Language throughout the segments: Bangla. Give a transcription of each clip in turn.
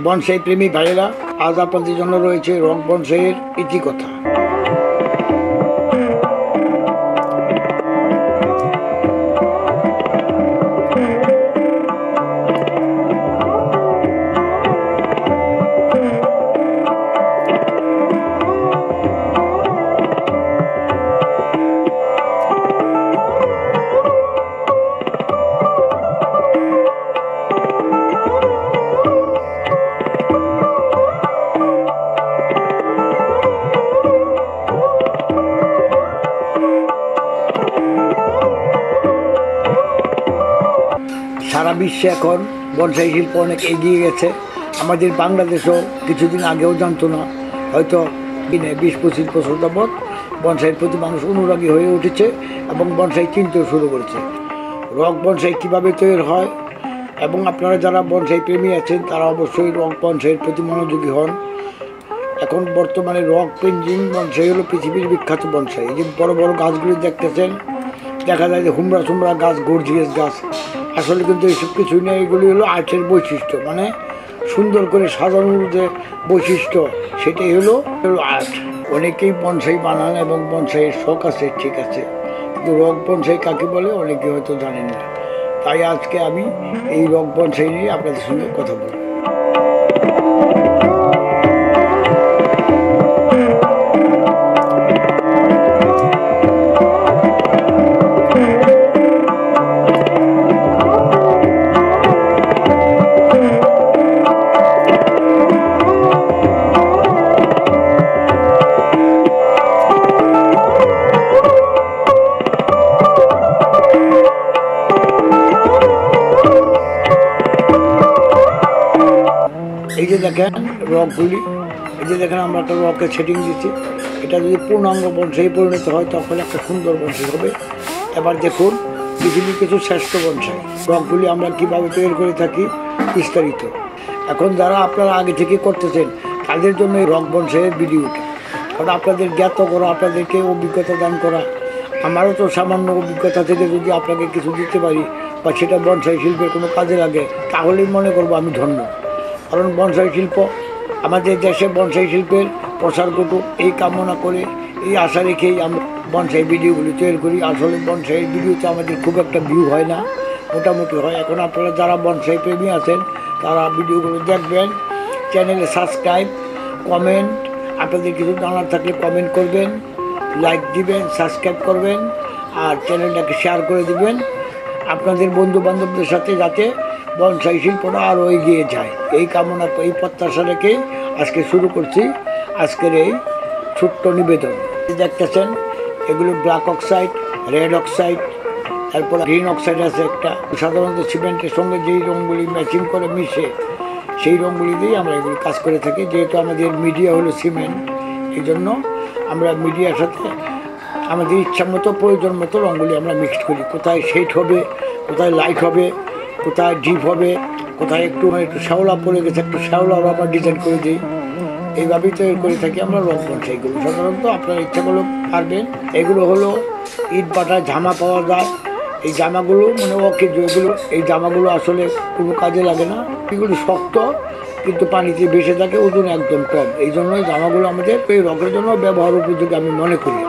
বনসাই প্রেমী ভাইয়েরা, আজ আপনাদের জন্য রয়েছে রক বনসাইয়ের ইতিকথা। সারা বিশ্বে এখন বনসাই শিল্প অনেক এগিয়ে গেছে। আমাদের বাংলাদেশও কিছুদিন আগেও জানতো না, হয়তো 20-25 বছর যাবৎ বনসাইয়ের প্রতি মানুষ অনুরাগী হয়ে উঠেছে এবং বনসাই চিনতেও শুরু করেছে। রক বনসাই কীভাবে তৈরি হয় এবং আপনারা যারা বনসাই প্রেমী আছেন তারা অবশ্যই রক বনসাইয়ের প্রতি মনোযোগী হন। এখন বর্তমানে রক পেঞ্জিং বনসাই হলো পৃথিবীর বিখ্যাত বনসাই। এই যে বড় বড় গাছগুলি দেখতেছেন, দেখা যায় যে হুমড়া সুমড়া গাছ, গর্জিয়াস গাছ, আসলে কিন্তু এইসব কিছুই নেই। এগুলি হলো আর্টের বৈশিষ্ট্য, মানে সুন্দর করে সাজানোর যে বৈশিষ্ট্য সেটাই হলো আর্ট। অনেকেই বনসাই বানান এবং বনসাইয়ের শখ আছে, ঠিক আছে, কিন্তু রক বনসাই কাকে বলে অনেকে হয়তো জানেন না। তাই আজকে আমি এই রক বনসাই নিয়ে আপনাদের সঙ্গে কথা বলব। এই যে দেখেন রকগুলি, এই যে দেখেন আমরা একটা রকের সেটিং দিচ্ছি। এটা যদি পূর্ণাঙ্গ বনসাই পরিণত হয় তখন একটা সুন্দর বনসাই হবে। এবার দেখুন পৃথিবীর কিছু শ্রেষ্ঠ বনসাই রকগুলি আমরা কীভাবে তৈরি করে থাকি বিস্তারিত। এখন যারা আপনারা আগে থেকে করতেছেন তাদের জন্য এই রক বনসাইয়ের ভিডিওটা, কারণ আপনাদের জ্ঞাত করা, আপনাদেরকে অভিজ্ঞতা দান করা। আমারও তো সামান্য অভিজ্ঞতা থেকে যদি আপনাকে কিছু দিতে পারি বা সেটা বনসাই শিল্পের কোনো কাজে লাগে, তাহলেই মনে করবো আমি ধন্য। কারণ বনসাই শিল্প আমাদের দেশে বনসাই শিল্পের প্রসার ঘটুক এই কামনা করে, এই আশা রেখেই আমরা বনসাই ভিডিওগুলি তৈরি করি। আসলে বনসাই ভিডিওতে আমাদের খুব একটা ভিউ হয় না, মোটামুটি হয়। এখন আপনারা যারা বনসাই প্রেমী আছেন তারা ভিডিওগুলো দেখবেন, চ্যানেলে সাবস্ক্রাইব, কমেন্ট, আপনাদের কিছু জানার থাকলে কমেন্ট করবেন, লাইক দিবেন, সাবস্ক্রাইব করবেন আর চ্যানেলটাকে শেয়ার করে দিবেন আপনাদের বন্ধু বান্ধবদের সাথে, যাতে বনসাই শিল্পটা আরও এগিয়ে যায়। এই কামনা, এই প্রত্যাশা রেখেই আজকে শুরু করছি আজকের এই ছোট্ট নিবেদন। দেখতেছেন এগুলো ব্ল্যাক অক্সাইড, রেড অক্সাইড, তারপর গ্রিন অক্সাইড আছে একটা। সাধারণত সিমেন্টের সঙ্গে যেই রঙগুলি ম্যাচিং করে মিশে সেই রঙগুলি দিয়েই আমরা এগুলি কাজ করে থাকি। যেহেতু আমাদের মিডিয়া হলো সিমেন্ট, এই জন্য আমরা মিডিয়ার সাথে আমাদের ইচ্ছা মতো, প্রয়োজন মতো রঙগুলি আমরা মিক্সড করি। কোথায় শেড হবে, কোথায় লাইট হবে, কোথায় ডিপ হবে, কোথায় একটু শ্যাওলা পড়ে গেছে, একটু শ্যাওলাও আমরা ডিজাইন করে দিই। এইভাবেই তৈরি করে থাকি আমরা রক বনসাইগুলো। সাধারণত আপনারা ইচ্ছা করলেও পারবেন। এগুলো হলো ইট বাটার জামা পাওয়া যায়। এই জামাগুলো মানে এগুলো, এই জামাগুলো আসলে কোনো কাজে লাগে না। এগুলো শক্ত কিন্তু পানিতে ভেসে থাকে, ওজন একদম কম। এই জন্য এই জামাগুলো আমাদের এই রকের জন্য ব্যবহার উপযোগী আমি মনে করি।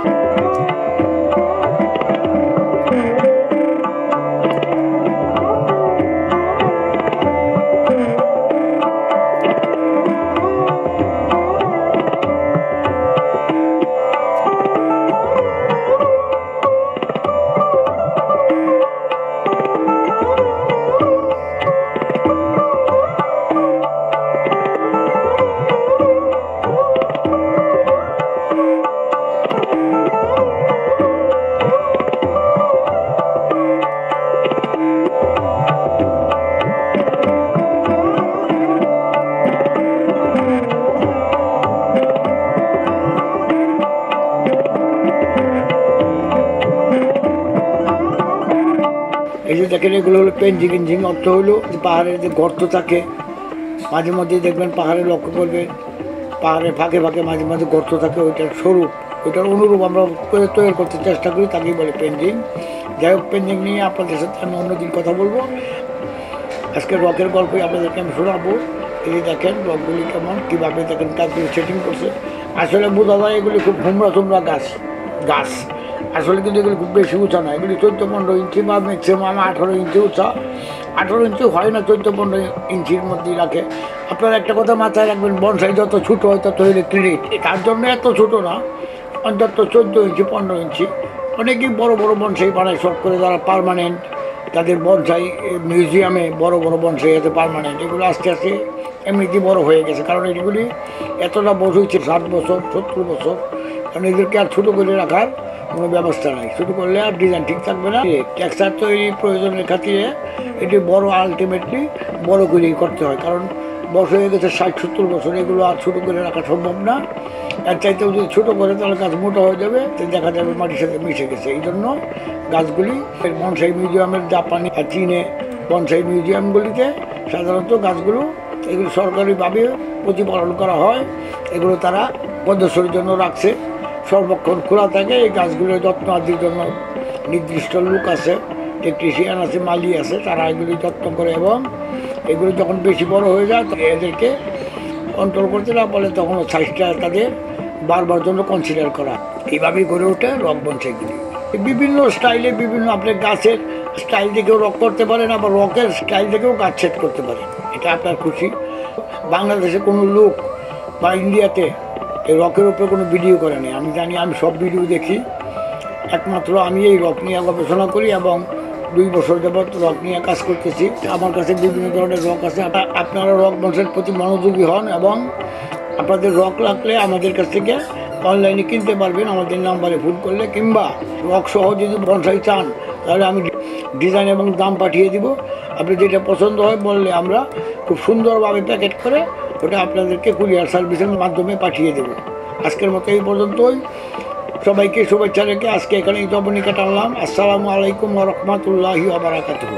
এই যে দেখেন এগুলো হলো পেঞ্জিং ইঞ্জিং। অর্থ হলো পাহাড়ের যে গর্ত থাকে, মাঝে মধ্যে দেখবেন পাহাড়ে লক্ষ্য করবেন পাহাড়ের ফাঁকে ফাঁকে মাঝে মাঝে গর্ত থাকে, ওইটার স্বরূপ, ওইটার অনুরূপ আমরা তৈরি করতে চেষ্টা করি, তাকেই বলে পেঞ্জিং। যাই হোক, পেঞ্জিং নিয়ে আপনাদের সাথে আমি অন্যদিন কথা বলবো। আজকে রকের গল্পই আপনাদেরকে আমি শোনাবো। এই যে দেখেন রকগুলি কেমন কীভাবে দেখেন কাজগুলি সেটিং করছে। আসলে বোঝা যায় এগুলি খুব হুমড়া গাছ আসলে কিন্তু এগুলি খুব বেশি উঁচা না, এগুলি 14-15 ইঞ্চি বা ম্যাক্সিমাম 18 ইঞ্চি উঁচা। 18 ইঞ্চি হয় না, 14-15 ইঞ্চির মধ্যেই রাখে। আপনারা একটা কথা মাথায় রাখবেন, বনসাই যত ছোটো হয় তত হইলে ক্রেডিট। তার জন্য এত ছোটো না, অন্তত 14 ইঞ্চি 15 ইঞ্চি। অনেকেই বড় বড় বনসাই বানায় শখ করে, যারা পার্মানেন্ট, তাদের বনসাই মিউজিয়ামে বড় বড় বনসাই আছে পার্মানেন্ট। এগুলো আস্তে আস্তে এমনিতেই বড় হয়ে গেছে, কারণ এগুলি এতটা বছর হচ্ছে 60 বছর 70 বছর, কারণ এদেরকে আর ছোটো করে রাখার কোনো ব্যবস্থা নাই। ছোটো করলে আর ডিজাইন ঠিক থাকবে না। টেক্সচার তৈরি প্রয়োজনের খাতিরে এটি বড়, আলটিমেটলি বড় করেই করতে হয়, কারণ বয়স হয়ে গেছে 60-70 বছর, এগুলো আর ছোটো করে রাখা সম্ভব না। এর চাইতেও যদি ছোটো করে তাহলে গাছ মোটা হয়ে যাবে, তো দেখা যাবে মাটির সাথে মিশে গেছে। এই জন্য গাছগুলি বনসাই মিউজিয়ামের, জাপানি আর চীনে বনসাই মিউজিয়ামগুলিতে সাধারণত গাছগুলো এগুলো সরকারিভাবে প্রতিপালন করা হয়। এগুলো তারা প্রদর্শনীর জন্য রাখছে, সর্বক্ষণ খোলা থাকে। এই গাছগুলোর যত্ন আদির জন্য নির্দিষ্ট লোক আছে, টেকনিশিয়ান আছে, মালি আছে, তারা এগুলি যত্ন করে। এবং এগুলো যখন বেশি বড় হয়ে যায় এদেরকে কন্ট্রোল করতে না পারলে তখন সাইজটা তাদের বারবার জন্য কনসিডার করা। এইভাবেই গড়ে ওঠে রক বনসাইগুলি। বিভিন্ন স্টাইলে বিভিন্ন আপনার গাছের স্টাইল থেকেও রক করতে পারেন, আবার রকের স্টাইল থেকেও গাছ সেট করতে পারেন, এটা আপনার খুশি। বাংলাদেশে কোনো লোক বা ইন্ডিয়াতে এই রকের উপরে কোনো ভিডিও করে নেই। আমি জানি, আমি সব ভিডিও দেখি। একমাত্র আমি এই রক নিয়ে গবেষণা করি এবং 2 বছর যাবৎ রক নিয়ে কাজ করতেছি। আমার কাছে বিভিন্ন ধরনের রক আছে। আপনারা রক বনসাইয়ের প্রতি মনোযোগী হন এবং আপনাদের রক লাগলে আমাদের কাছ থেকে অনলাইনে কিনতে পারবেন আমাদের নাম্বারে ফোন করলে, কিংবা রক সহ যদি বনসাই চান তাহলে আমি ডিজাইন এবং দাম পাঠিয়ে দিব। আপনি যেটা পছন্দ হয় বললে আমরা খুব সুন্দরভাবে প্যাকেট করে ওটা আপনাদেরকে কুরিয়ার সার্ভিসের মাধ্যমে পাঠিয়ে দেব। আজকের মতো এই পর্যন্তই। সবাইকে শুভেচ্ছা রেখে আজকে এখানেই জবনিকা টানলাম। আসসালামু আলাইকুম ওয়া রাহমাতুল্লাহি ওয়া বারাকাতুহু।